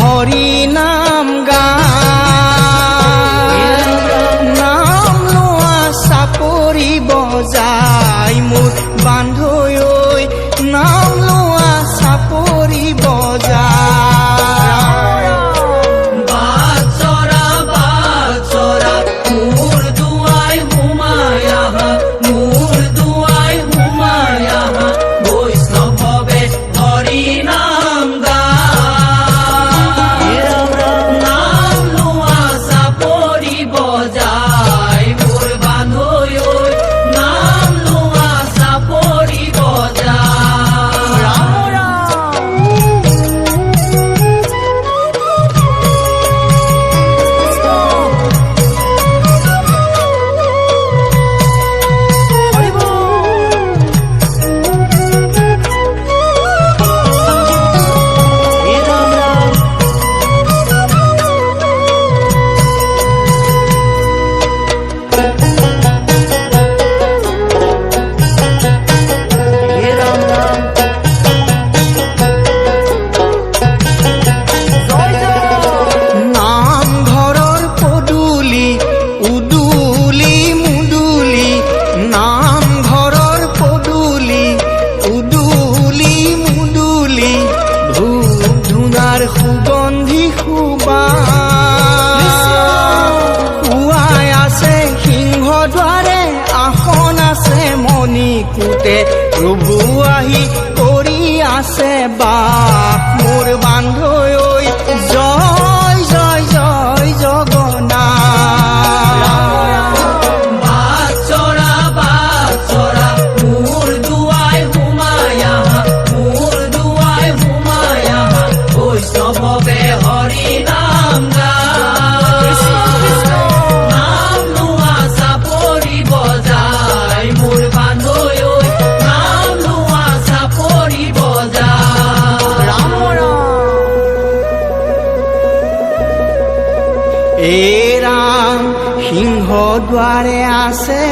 হৰি নাম গায় নাম লোৱা চাপৰি বজাই মোৰ বান্ধৈ ঐ নাম লোৱা চাপৰি বজাই বাচৰা মোৰ দুৱাই সোমাই আহা বৈষ্ণৱে হৰি নাম গায় নাম লোৱা চাপৰি বজাই মোৰ বান্ধৈ ঐ নাম লোৱা চাপৰি বজাই নামঘৰৰ পদূলি উদুলি মুদুলি নামঘৰৰ পদূলি উদুলি মুদুলি ধূপ ধূনাৰ সুগন্ধি শুৱাই আছে সিংহ দ্বাৰে আসন আছে মণিকূটে প্ৰভু আহি কৰি আছে বাস মোৰ বান্ধৈ ঐ জয় জয় জয় জগন্নাথ বাচৰা মোৰ দুৱাই সোমাই আহা বৈষ্ণৱে হৰি নাম গায় নাম লোৱা চাপৰি বজাই মোৰ বান্ধৈ ঐ নাম লোৱা চাপৰি বজাই এই ৰাম সিংহ দ্বাৰে আছে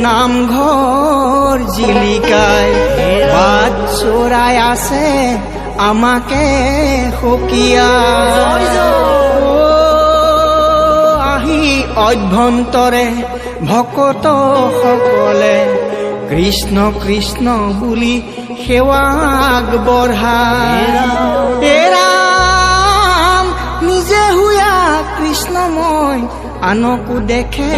নামঘৰ জিলিকাই বাট চৰাই আছে আমাকে সকিয়াই আহি অভ্যন্তৰে ভকত সকলে কৃষ্ণ কৃষ্ণ বুলি সেৱাক বঢ়াই হে ৰাম নিজে হুয়া কৃষ্ণময় আনকো দেখে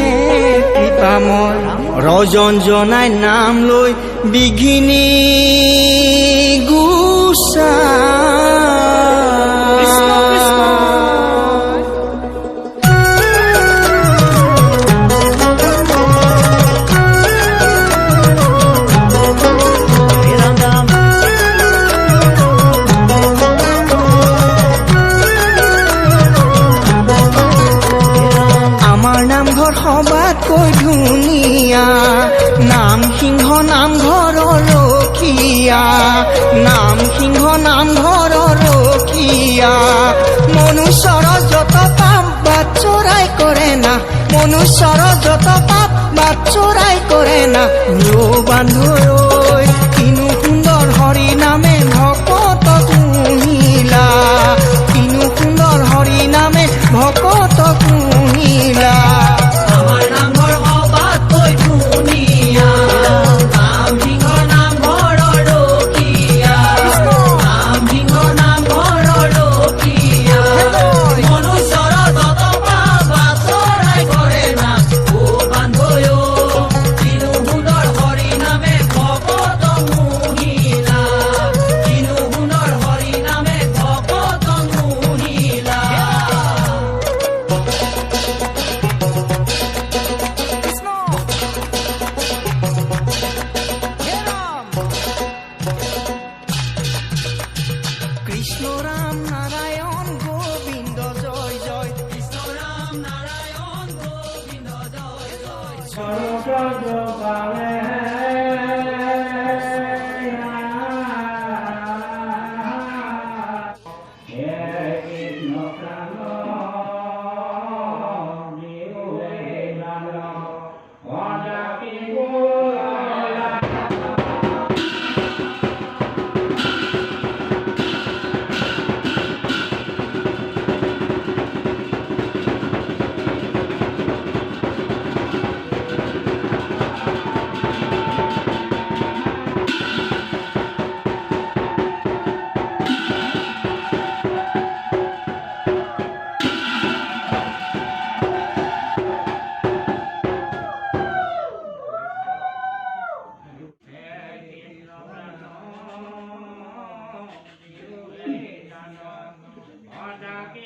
কৃপাময় ৰজন জনাই নাম লৈ বিঘিনী আমাৰ নামঘৰ সবাতকৈ ধুনীয়া নাম সিংহ নামঘৰৰ ৰখীয়া নাম সিংহ নামঘৰৰ ৰখীয়া মনুষ্যৰ যত পাপ বাট চৰাই কৰে না মনুষ্যৰ যত পাপ বাট চৰাই কৰে না বান্ধৈ ঐ কিনো সুন্দৰ হৰি নামে ভকত কুহিলা কিনো সুন্দৰ হৰি নামে ভকত কুহিলা আমাৰ নামঘৰ সবাতকৈ ধুনীয়া নাম সিংহ নামঘৰৰ ৰখীয়া নাম সিংহ নামঘৰৰ ৰখীয়া মনুষ্যৰ যত পাপ চৰাই কৰে না বান্ধৈ কিনো সুন্দৰ হৰি নামে ভকত মুহিলা কিনো সুন্দৰ হৰি নামে ভকত মুহিলা কৃষ্ণ ৰাম নাৰায়ণ গোবিন্দ জয় জয় কৃষ্ণ ৰাম নাৰায়ণ গোবিন্দ জয় ডাকে